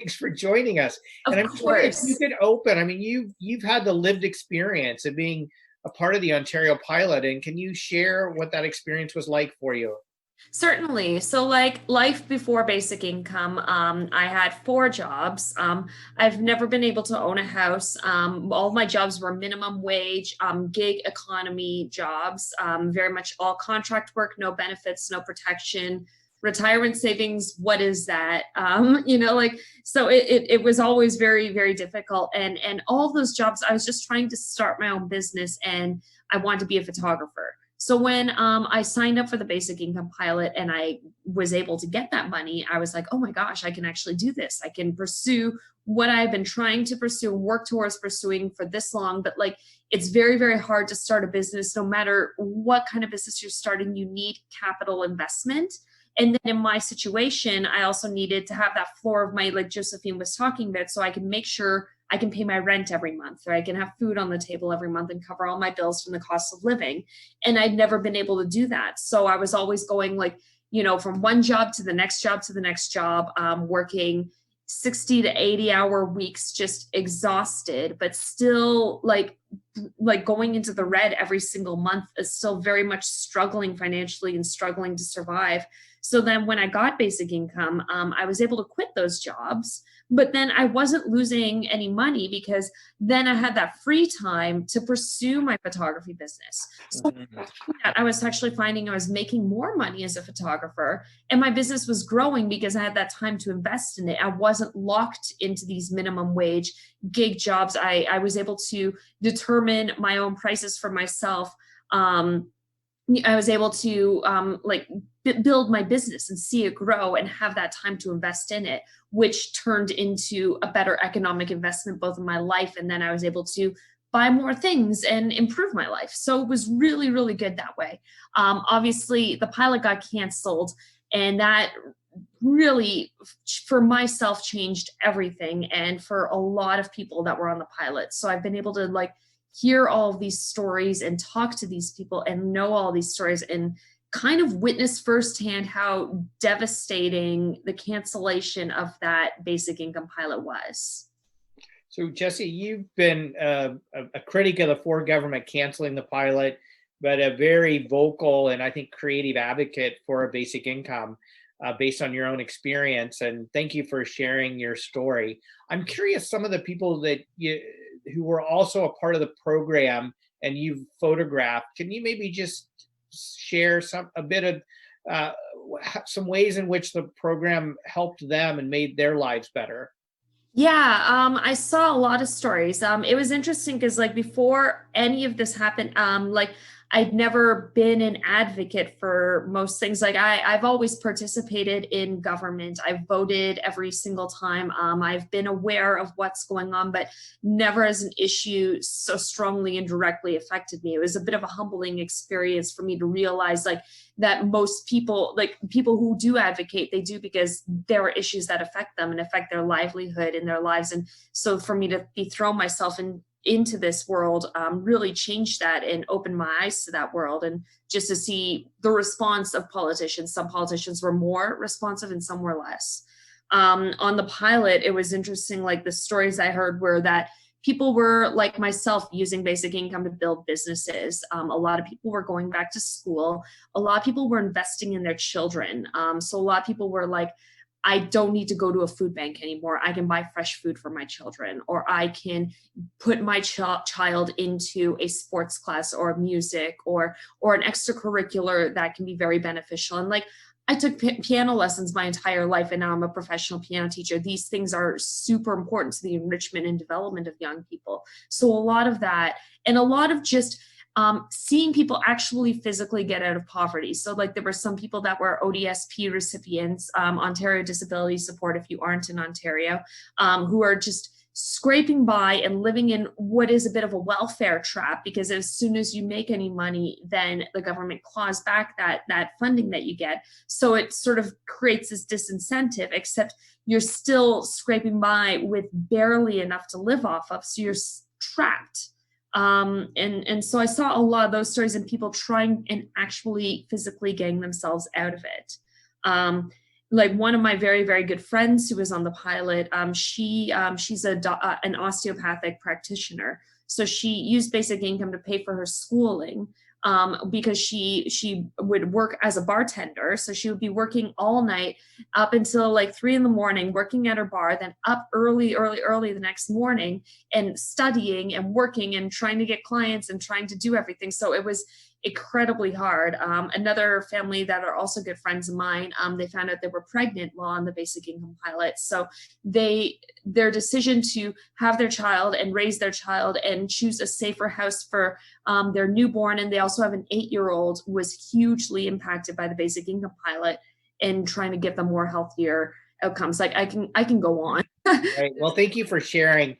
Thanks for joining us. Of And I'm wondering if you course. could open, I mean, you've had the lived experience of being a part of the Ontario pilot, and can you share what that experience was like for you? Certainly. So, like life before basic income, I had four jobs. I've never been able to own a house. All my jobs were minimum wage, gig economy jobs, very much all contract work, no benefits, no protection. Retirement savings, what is that? So it was always very, very difficult. And all those jobs, I was just trying to start my own business and I wanted to be a photographer. So when I signed up for the basic income pilot and I was able to get that money, I was like, oh my gosh, I can actually do this. I can pursue what I've been trying to pursue and work towards pursuing for this long. But like, it's very, very hard to start a business. No matter what kind of business you're starting, you need capital investment. And then in my situation, I also needed to have that floor of my, like Josephine was talking about, so I can make sure I can pay my rent every month, or I can have food on the table every month and cover all my bills from the cost of living. And I'd never been able to do that. So I was always going like, from one job to the next job to the next job, working 60 to 80-hour weeks, just exhausted, but still like going into the red every single month, is still very much struggling financially and struggling to survive. So then when I got basic income, I was able to quit those jobs, but then I wasn't losing any money because then I had that free time to pursue my photography business. So Mhm. I was actually finding I was making more money as a photographer, and my business was growing because I had that time to invest in it. I wasn't locked into these minimum wage gig jobs. I was able to determine my own prices for myself. I was able to build my business and see it grow and have that time to invest in it, which turned into a better economic investment both in my life, and then I was able to buy more things and improve my life. So it was really, really good that way. Obviously, the pilot got canceled, and that really, for myself, changed everything, and for a lot of people that were on the pilot. So I've been able to hear all of these stories and talk to these people and know all these stories and kind of witness firsthand how devastating the cancellation of that basic income pilot was. So, Jesse, you've been a critic of the Ford government canceling the pilot, but a very vocal and I think creative advocate for a basic income based on your own experience. And thank you for sharing your story. I'm curious, some of the people who were also a part of the program and you've photographed, can you maybe just share a bit of uh, some ways in which the program helped them and made their lives better? Yeah, I saw a lot of stories. It was interesting because before any of this happened, I'd never been an advocate for most things. I've always participated in government. I've voted every single time. I've been aware of what's going on, but never as an issue so strongly and directly affected me. It was a bit of a humbling experience for me to realize that most people, people who do advocate, they do because there are issues that affect them and affect their livelihood and their lives. And so for me to be thrown myself into this world really changed that and opened my eyes to that world. And just to see the response of politicians, some politicians were more responsive and some were less. On the pilot, it was interesting, the stories I heard were that people were like myself using basic income to build businesses. A lot of people were going back to school. A lot of people were investing in their children. So a lot of people were like, I don't need to go to a food bank anymore. I can buy fresh food for my children, or I can put my child into a sports class or music or an extracurricular that can be very beneficial. And I took piano lessons my entire life, and now I'm a professional piano teacher. These things are super important to the enrichment and development of young people. So a lot of that, and a lot of just seeing people actually physically get out of poverty. So there were some people that were ODSP recipients, Ontario Disability Support, if you aren't in Ontario, who are just scraping by and living in what is a bit of a welfare trap, because as soon as you make any money, then the government claws back that funding that you get. So it sort of creates this disincentive, except you're still scraping by with barely enough to live off of. So you're trapped. And so I saw a lot of those stories and people trying and actually physically getting themselves out of it. like one of my very, very good friends who was on the pilot, she's an osteopathic practitioner. So she used basic income to pay for her schooling, because she would work as a bartender. So she would be working all night up until like 3 a.m, working at her bar, then up early the next morning and studying and working and trying to get clients and trying to do everything. So it was incredibly hard. Another family that are also good friends of mine, they found out they were pregnant while on the basic income pilot. So their decision to have their child and raise their child and choose a safer house for their newborn, and they also have an 8-year-old, was hugely impacted by the basic income pilot and trying to give them more healthier outcomes. Like I can go on. Right. Well, thank you for sharing.